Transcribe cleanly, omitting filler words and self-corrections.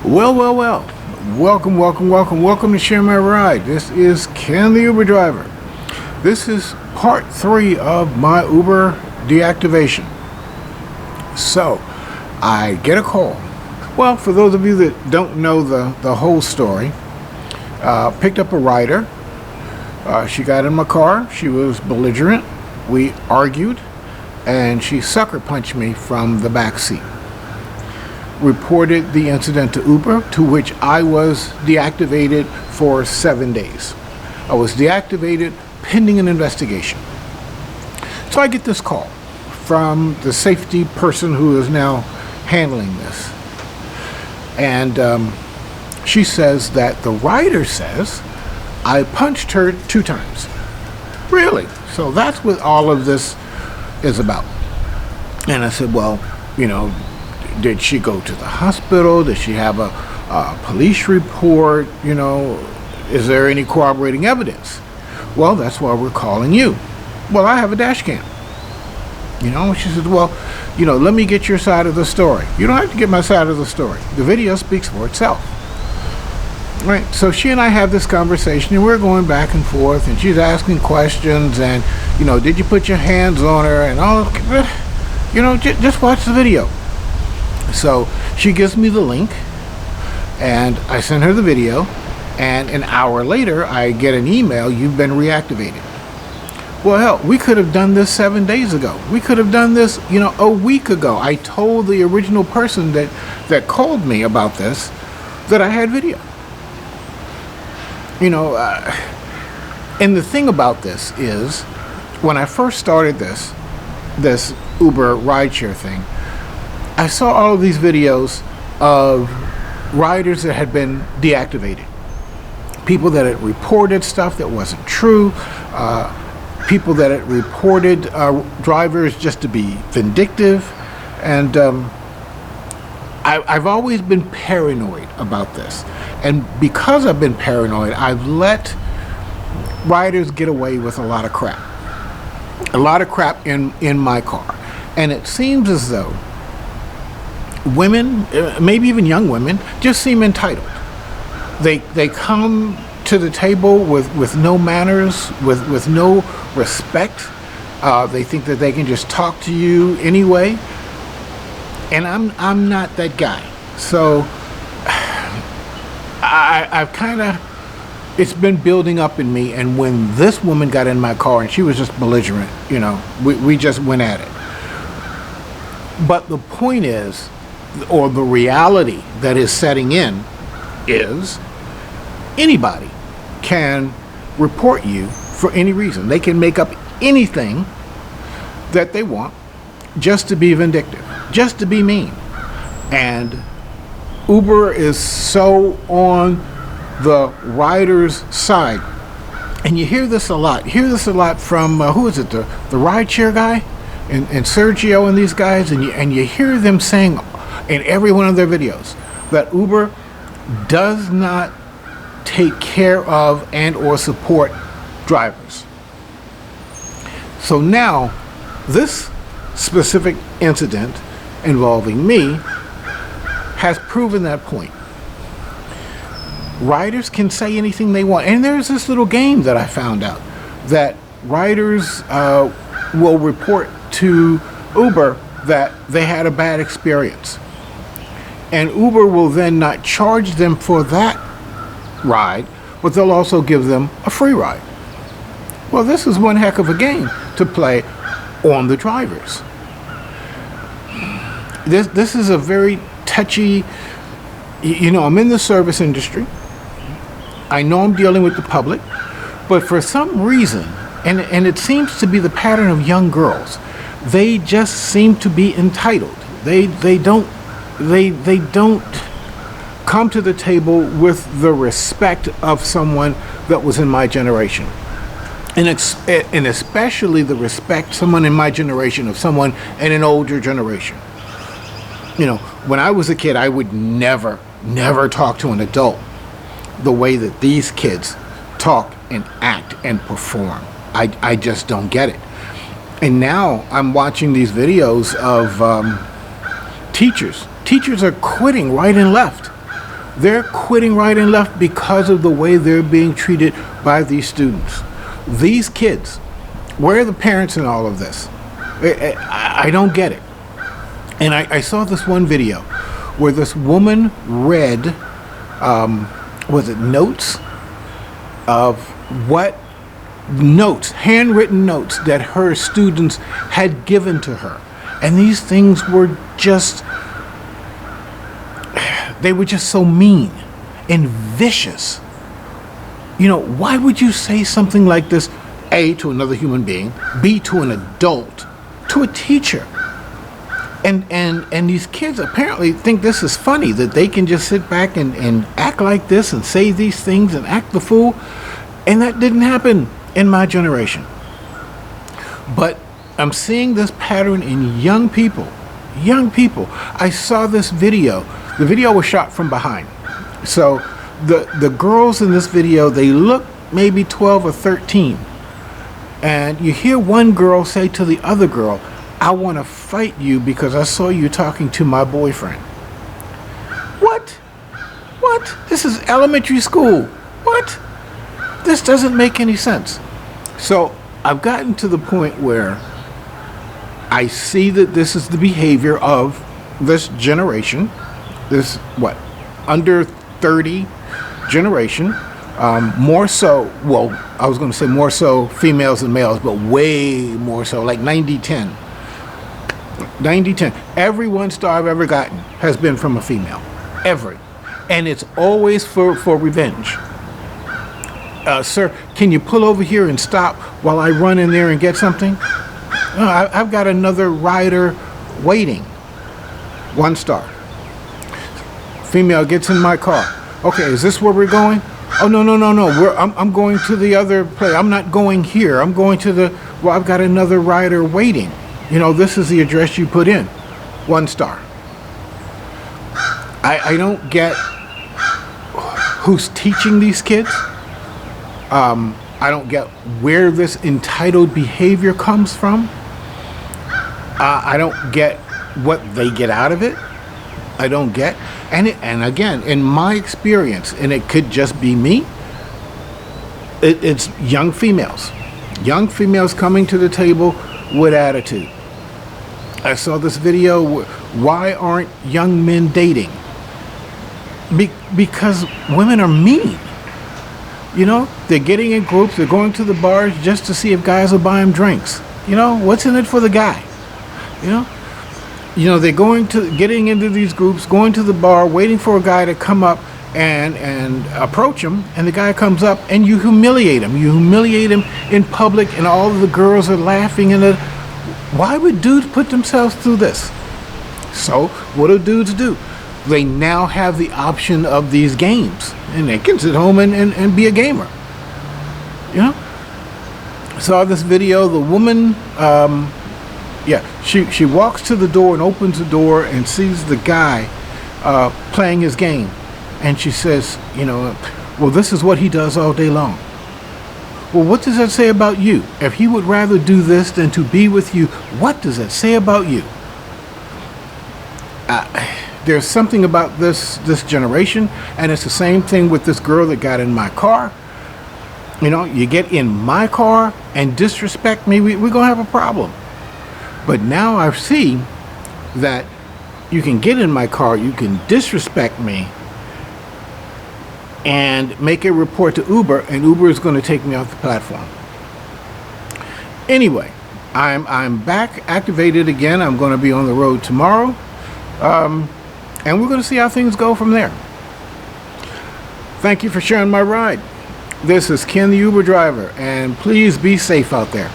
Well. Welcome to Share My Ride. This is Ken the Uber driver. This is part 3 of my Uber deactivation. So, I get a call. Well, for those of you that don't know the whole story, picked up a rider. She got in my car. She was belligerent. We argued, and she sucker punched me from the back seat. Reported the incident to Uber, to which I was deactivated for 7 days. I was deactivated pending an investigation. So I get this call from the safety person who is now handling this. And she says that the rider says I punched her 2 times. Really? So that's what all of this is about. And I said, well, did she go to the hospital? Did she have a police report? Is there any corroborating evidence? Well, that's why we're calling you. Well, I have a dash cam. She said, well, let me get your side of the story. You don't have to get my side of the story. The video speaks for itself. Right? So she and I have this conversation, and we're going back and forth, and she's asking questions, and, did you put your hands on her? And all, just watch the video. So she gives me the link, and I send her the video, and an hour later I get an email, you've been reactivated. Well, hell, we could have done this 7 days ago. We could have done this, a week ago. I told the original person that called me about this that I had video. And the thing about this is, when I first started this Uber rideshare thing, I saw all of these videos of riders that had been deactivated. People that had reported stuff that wasn't true. People that had reported drivers just to be vindictive. And I've always been paranoid about this. And because I've been paranoid, I've let riders get away with a lot of crap. A lot of crap in my car. And it seems as though women, maybe even young women, just seem entitled. They come to the table with no manners, with no respect. They think that they can just talk to you anyway. And I'm not that guy. So I've kind of, it's been building up in me. And when this woman got in my car and she was just belligerent, we just went at it. But the point is, or the reality that is setting in, is anybody can report you for any reason. They can make up anything that they want just to be vindictive, just to be mean. And Uber is so on the rider's side. And you hear this a lot. You hear this a lot from, who is it, the rideshare guy? And Sergio and these guys, and you hear them saying in every one of their videos that Uber does not take care of and or support drivers. So now, this specific incident involving me has proven that point. Riders can say anything they want. And there's this little game that I found out that riders will report to Uber that they had a bad experience. And Uber will then not charge them for that ride, but they'll also give them a free ride. Well, this is one heck of a game to play on the drivers. This is a very touchy, I'm in the service industry. I know I'm dealing with the public, but for some reason, and it seems to be the pattern of young girls, they just seem to be entitled. They don't come to the table with the respect of someone that was in my generation. And especially the respect someone in my generation of someone in an older generation. When I was a kid, I would never talk to an adult the way that these kids talk and act and perform. I just don't get it. And now I'm watching these videos of teachers. Teachers are quitting right and left They're quitting right and left because of the way they're being treated by these students. These kids, where are the parents in all of this? I don't get it. And I saw this one video where this woman read, was it notes of what notes, handwritten notes that her students had given to her. And these things were just, they were just so mean and vicious. You know, why would you say something like this, A, to another human being, B, to an adult, to a teacher? And these kids apparently think this is funny, that they can just sit back and act like this and say these things and act the fool. And that didn't happen in my generation. But I'm seeing this pattern in young people. Young people. I saw this video. The video was shot from behind. So the girls in this video, they look maybe 12 or 13. And you hear one girl say to the other girl, "I want to fight you because I saw you talking to my boyfriend." What? What? This is elementary school. What? This doesn't make any sense. So I've gotten to the point where I see that this is the behavior of this generation, this, what, under 30 generation. More so, well, I was going to say more so females than males, but way more so, like 90-10. 90-10. Every 1 star I've ever gotten has been from a female. Every. And it's always for revenge. Sir, can you pull over here and stop while I run in there and get something? No, I've got another rider waiting. 1 star. Female gets in my car. Okay, is this where we're going? Oh, no. I'm going to the other place. I'm not going here. I'm going to the, well, I've got another rider waiting. You know, this is the address you put in. 1 star. I don't get who's teaching these kids. I don't get where this entitled behavior comes from. I don't get what they get out of it. I don't get. And again, in my experience, and it could just be me, it's young females. Young females coming to the table with attitude. I saw this video, why aren't young men dating? Because women are mean. You know, they're getting in groups, they're going to the bars just to see if guys will buy them drinks. You know, what's in it for the guy? You know, they're getting into these groups, going to the bar, waiting for a guy to come up and approach him, and the guy comes up and you humiliate him. You humiliate him in public, and all of the girls are laughing. And why would dudes put themselves through this? So what do dudes do? They now have the option of these games, and they can sit home and be a gamer. You know? Saw this video, the woman, she walks to the door and opens the door and sees the guy playing his game. And she says, you know, well, this is what he does all day long. Well, what does that say about you? If he would rather do this than to be with you, what does that say about you? There's something about this generation, and it's the same thing with this girl that got in my car. You know, you get in my car and disrespect me, we're going to have a problem. But now I see that you can get in my car, you can disrespect me, and make a report to Uber, and Uber is going to take me off the platform. Anyway, I'm back activated again. I'm going to be on the road tomorrow. And we're going to see how things go from there. Thank you for sharing my ride. This is Ken the Uber driver, and please be safe out there.